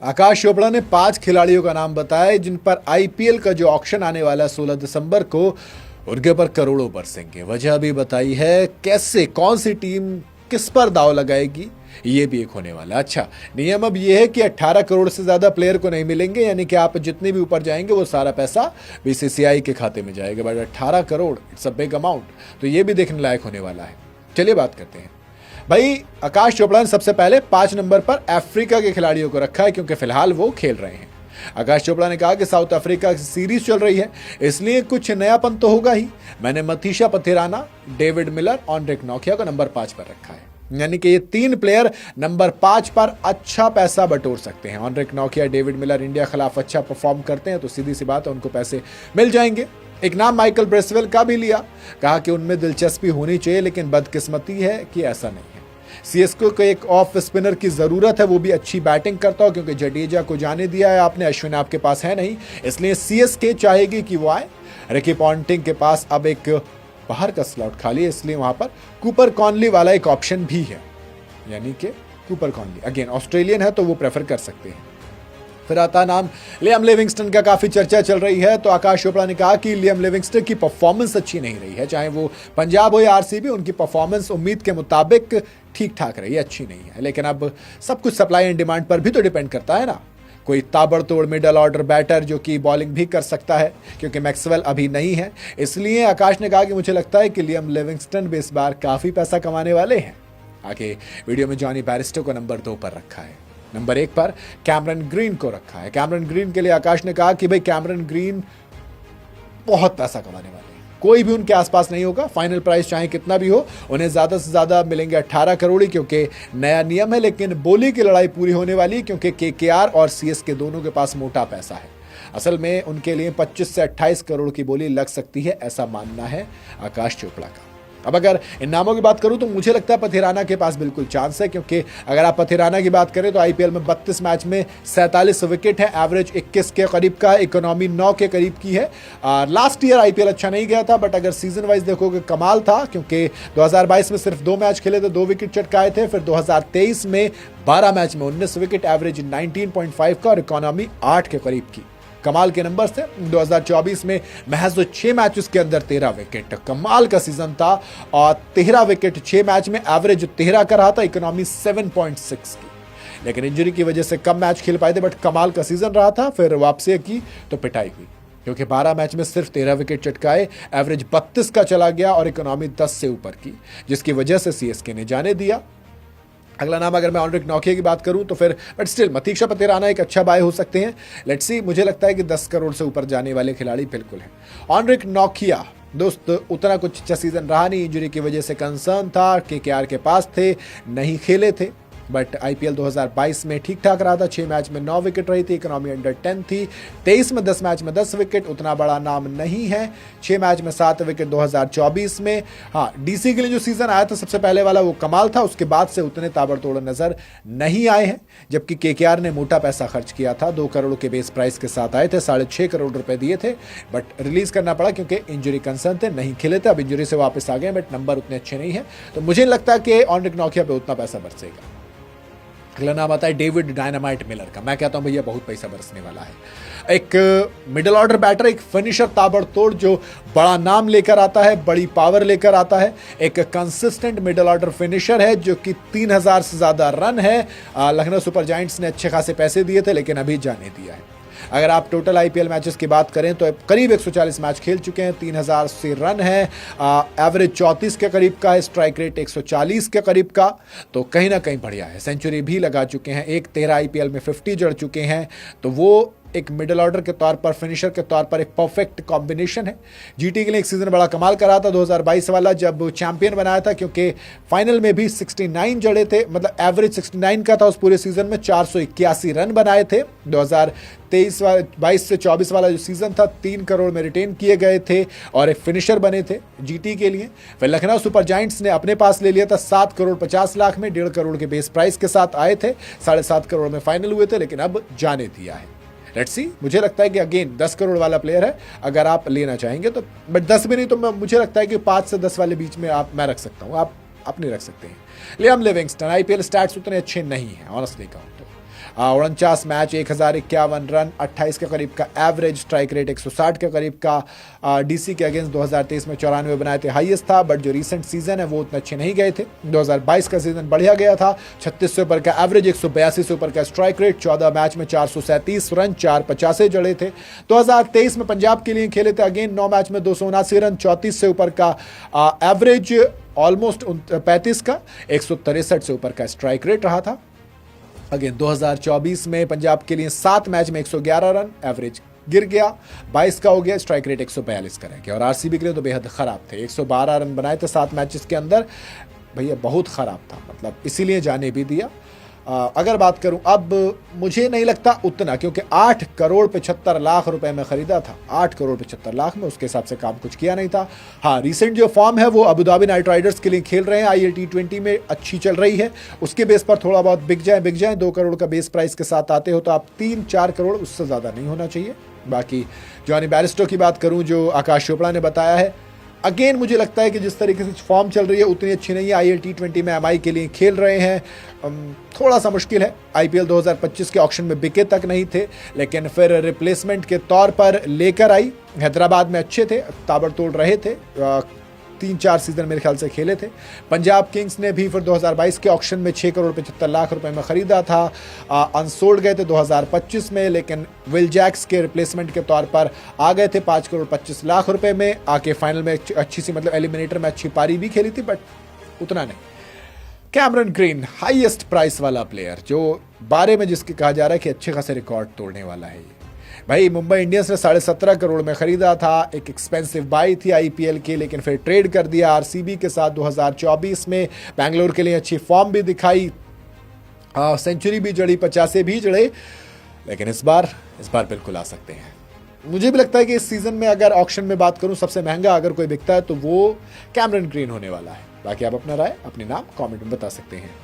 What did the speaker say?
आकाश चोपड़ा ने 5 खिलाड़ियों का नाम बताया जिन पर आईपीएल का जो ऑक्शन आने वाला है 16 दिसंबर को, उनके ऊपर करोड़ों बरसेंगे। वजह भी बताई है, कैसे कौन सी टीम किस पर दाव लगाएगी, ये भी एक होने वाला। अच्छा, नियम अब ये है कि 18 करोड़ से ज्यादा प्लेयर को नहीं मिलेंगे, यानी कि आप जितने भी ऊपर जाएंगे वो सारा पैसा बीसीसीआई के खाते में जाएगा। But 18 crore it's a big amount, तो ये भी देखने लायक होने वाला है। चलिए बात करते हैं। भाई, आकाश चोपड़ा ने सबसे पहले 5 नंबर पर अफ्रीका के खिलाड़ियों को रखा है, क्योंकि फिलहाल वो खेल रहे हैं। आकाश चोपड़ा ने कहा कि साउथ अफ्रीका की सीरीज चल रही है, इसलिए कुछ नयापन तो होगा ही। मैंने Matheesha Pathirana, David Miller, Anrich नोकिया को नंबर 5 पर रखा है, यानी कि ये 3 प्लेयर नंबर 5 पर अच्छा पैसा बटोर सकते हैं। ऑनड्रिक नोकिया, डेविड मिलर इंडिया खिलाफ अच्छा परफॉर्म करते हैं तो सीधी सी बात है उनको पैसे मिल जाएंगे। एक नाम माइकल ब्रेसवेल का भी लिया, कहा कि उनमें दिलचस्पी होनी चाहिए, लेकिन बदकिस्मती है कि ऐसा नहीं है। सीएसके को एक ऑफ स्पिनर की जरूरत है, वो भी अच्छी बैटिंग करता हो, क्योंकि जडेजा को जाने दिया है आपने, अश्विन आपके पास है नहीं, इसलिए सीएसके चाहेगी कि वो आए। रिकी पॉन्टिंग के पास अब एक बाहर का स्लॉट खाली है, इसलिए वहां पर कूपर कॉनली वाला एक ऑप्शन भी है, यानी कि कूपर कॉनली अगेन ऑस्ट्रेलियन है तो वो प्रेफर कर सकते हैं। फिर आता नाम लियाम लिविंगस्टन का, काफी चर्चा चल रही है, तो आकाश चोपड़ा ने कहा कि लियाम लिविंगस्टन की परफॉर्मेंस अच्छी नहीं रही है, चाहे वो पंजाब हो या आरसीबी, उनकी परफॉर्मेंस उम्मीद के मुताबिक ठीक ठाक रही है, अच्छी नहीं है। लेकिन अब सब कुछ सप्लाई एंड डिमांड पर भी तो डिपेंड करता है ना। कोई ताबड़तोड़ मिडल ऑर्डर बैटर जो कि बॉलिंग भी कर सकता है, क्योंकि मैक्सवेल अभी नहीं है, इसलिए आकाश ने कहा कि मुझे लगता है कि लियाम लिविंगस्टन भी इस बार काफी पैसा कमाने वाले हैं। आगे वीडियो में जॉनी बैरिस्टो को नंबर 2 पर रखा है, नंबर 1 पर कैमरन ग्रीन को रखा है। कैमरन ग्रीन के लिए आकाश ने कहा कि भाई कैमरन ग्रीन बहुत पैसा कमाने वाले हैं, कोई भी उनके आसपास नहीं होगा। फाइनल प्राइस चाहे कितना भी हो, उन्हें ज्यादा से ज्यादा मिलेंगे 18 करोड़ ही, क्योंकि नया नियम है। लेकिन बोली की लड़ाई पूरी होने वाली, क्योंकि केकेआर और सीएसके दोनों के पास मोटा पैसा है। असल में उनके लिए 25 से 28 करोड़ की बोली लग सकती है, ऐसा मानना है आकाश चोपड़ा का। अब अगर इन नामों की बात करूं तो मुझे लगता है पथिराना के पास बिल्कुल चांस है, क्योंकि अगर आप पथिराना की बात करें तो आईपीएल में 32 मैच में 47 विकेट है, एवरेज 21 के करीब का, इकोनॉमी 9 के करीब की है। लास्ट ईयर आईपीएल अच्छा नहीं गया था, बट अगर सीजन वाइज देखोगे कमाल था, क्योंकि 2022 में सिर्फ 2 मैच खेले थे, 2 विकेट चटकाए थे। फिर 2023 में 12 मैच में 19 विकेट, एवरेज 19.5 का और इकोनॉमी 8 के करीब की। कमाल के नंबर थे। 2024 में महज 6 मैचेस के अंदर 13 विकेट, कमाल का सीजन था। और 13 विकेट 6 मैच में, एवरेज 13 का रहा था, इकोनॉमी 7.6 की। लेकिन इंजरी की वजह से कम मैच खेल पाए थे, बट कमाल का सीजन रहा था। फिर वापसी की तो पिटाई हुई, क्योंकि 12 मैच में सिर्फ 13 विकेट चटकाए, एवरेज 32 का चला गया और इकोनॉमी 10 से ऊपर की, जिसकी वजह से सीएसके ने जाने दिया। अगला नाम अगर मैं ऑनड्रिक नोकिया की बात करूं तो फिर बट स्टिल मथीशा पथिराना एक अच्छा बाय हो सकते हैं। लेट्स सी, मुझे लगता है कि 10 करोड़ से ऊपर जाने वाले खिलाड़ी बिल्कुल हैं। ऑनड्रिक नोकिया दोस्त उतना कुछ अच्छा सीजन रहा नहीं, इंजरी की वजह से कंसर्न था, केकेआर के पास थे, नहीं खेले थे। बट आईपीएल 2022 में ठीक ठाक रहा था, 6 मैच में 9 विकेट रही थी, इकोनॉमी अंडर 10 थी। 23 में 10 मैच में 10 विकेट, उतना बड़ा नाम नहीं है। 6 मैच में 7 विकेट 2024 में। हाँ, डीसी के लिए जो सीजन आया था सबसे पहले वाला, वो कमाल था, उसके बाद से उतने ताबड़तोड़ नजर नहीं आए हैं। जबकि केकेआर ने मोटा पैसा खर्च किया था, 2 करोड़ के बेस प्राइस के साथ आए थे, 6.5 करोड़ रुपए दिए थे, बट रिलीज करना पड़ा क्योंकि इंजरी कंसर्न थे, नहीं खेले थे। अब इंजरी से वापस आ गए, बट नंबर उतने अच्छे नहीं है, तो मुझे लगता है कि ऑनड्रिक नोकिया पे उतना पैसा बरसेगा। अगला नाम आता है डेविड डायनामाइट मिलर का। मैं कहता हूं भैया बहुत पैसा बरसने वाला है। एक मिडिल ऑर्डर बैटर, एक फिनिशर ताबड़तोड़ जो बड़ा नाम लेकर आता है, बड़ी पावर लेकर आता है। एक कंसिस्टेंट मिडिल ऑर्डर फिनिशर है जो कि 3000 से ज्यादा रन है। लखनऊ सुपर जायंट्स ने अच्छे खासे पैसे दिए थे, लेकिन अभी जाने दिया है। अगर आप टोटल आईपीएल मैचेस की बात करें तो करीब 140 मैच खेल चुके हैं, 3000 से रन है, एवरेज 34 के करीब का है, स्ट्राइक रेट 140 के करीब का, तो कहीं ना कहीं बढ़िया है। सेंचुरी भी लगा चुके हैं, 13 आईपीएल में 50 जड़ चुके हैं, तो वो एक मिडिल ऑर्डर के तौर पर, फिनिशर के तौर पर एक परफेक्ट कॉम्बिनेशन है। जीटी के लिए एक सीजन बड़ा कमाल करा था 2022 वाला, जब चैंपियन बनाया था, क्योंकि फाइनल में भी 69 जड़े थे, मतलब एवरेज 69 का था उस पूरे सीजन में। 481 रन बनाए थे। 2023-22 से 24 वाला जो सीजन था, 3 करोड़ में रिटेन किए गए थे और एक फिनिशर बने थे जीटी के लिए। फिर लखनऊ सुपर जायंट्स ने अपने पास ले लिया था 7 करोड़ 50 लाख में, 1.5 करोड़ के बेस प्राइस के साथ आए थे, 7.5 करोड़ में फाइनल हुए थे, लेकिन अब जाने दिया है। लेट्स सी, मुझे लगता है कि अगेन 10 करोड़ वाला प्लेयर है अगर आप लेना चाहेंगे तो, बट 10 भी नहीं तो मुझे लगता है कि 5 से 10 वाले बीच में मैं रख सकता हूँ, आप नहीं रख सकते हैं। लियाम लिविंगस्टन, आईपीएल स्टैट्स उतने अच्छे नहीं हैं ऑनेस्टली कहूँ तो। 49 मैच, 1051 रन, 28 के करीब का एवरेज, स्ट्राइक रेट 160 के करीब का। डीसी के अगेंस्ट 2023 में 94 बनाए थे, हाईएस्ट था। बट जो रिसेंट सीजन है वो उतने अच्छे नहीं गए थे। 2022 का सीजन बढ़िया गया था, 36 से ऊपर का एवरेज, 182 से ऊपर का स्ट्राइक रेट, 14 मैच में 437 रन, 4 जड़े थे। 2023 में पंजाब के लिए खेले थे, अगेन 9 मैच में 279 रन, 34 से ऊपर का एवरेज, ऑलमोस्ट 35 का, 163 से ऊपर का स्ट्राइक रेट रहा था। अगेन 2024 में पंजाब के लिए 7 मैच में 111 रन, एवरेज गिर गया, 22 का हो गया, स्ट्राइक रेट 142 का रह गया। और आरसीबी के लिए तो बेहद खराब थे, 112 रन बनाए थे 7 मैचेस के अंदर, भैया बहुत खराब था, मतलब इसीलिए जाने भी दिया। अगर बात करूं, अब मुझे नहीं लगता उतना, क्योंकि 8 करोड़ 75 लाख रुपए में खरीदा था, 8 करोड़ 75 लाख में, उसके हिसाब से काम कुछ किया नहीं था। हाँ, रिसेंट जो फॉर्म है वो अबू धाबी नाइट राइडर्स के लिए खेल रहे हैं, IL T20 में अच्छी चल रही है, उसके बेस पर थोड़ा बहुत बिक जाए। 2 करोड़ का बेस प्राइस के साथ आते हो तो आप 3-4 करोड़, उससे ज़्यादा नहीं होना चाहिए। बाकी जॉनी बैरिस्टो की बात करूं, जो आकाश चोपड़ा ने बताया है, अगेन मुझे लगता है कि जिस तरीके से फॉर्म चल रही है उतनी अच्छी नहीं है। IL T20 में MI के लिए खेल रहे हैं, थोड़ा सा मुश्किल है। IPL 2025 के ऑक्शन में बिके तक नहीं थे, लेकिन फिर रिप्लेसमेंट के तौर पर लेकर आई। हैदराबाद में अच्छे थे, ताबड़तोड़ रहे थे, 3-4 सीजन मेरे ख्याल से खेले थे। पंजाब किंग्स ने भी फिर 2022 के ऑक्शन में 6 करोड़ 75 लाख रुपए में खरीदा था, अनसोल्ड गए थे 2025 में, लेकिन विल जैक्स के रिप्लेसमेंट के तौर पर आ गए थे 5 करोड़ 25 लाख रुपए में, आके फाइनल में अच्छी सी, मतलब एलिमिनेटर में अच्छी पारी भी खेली थी, बट उतना नहीं। कैमरन ग्रीन, हाईएस्ट प्राइस वाला प्लेयर, जो बारे में जिसके कहा जा रहा है कि अच्छे खासे रिकॉर्ड तोड़ने वाला है। भाई मुंबई इंडियंस ने 17.5 करोड़ में खरीदा था, एक एक्सपेंसिव बाई थी IPL की, लेकिन फिर ट्रेड कर दिया आरसीबी के साथ 2024 में। बैंगलोर के लिए अच्छी फॉर्म भी दिखाई, सेंचुरी भी जड़ी, 50 भी जड़े, लेकिन इस बार बिल्कुल आ सकते हैं। मुझे भी लगता है कि इस सीजन में अगर ऑक्शन में बात करूं, सबसे महंगा अगर कोई बिकता है तो वो कैमरन ग्रीन होने वाला है। बाकी आप अपना राय, अपने नाम कमेंट में बता सकते हैं।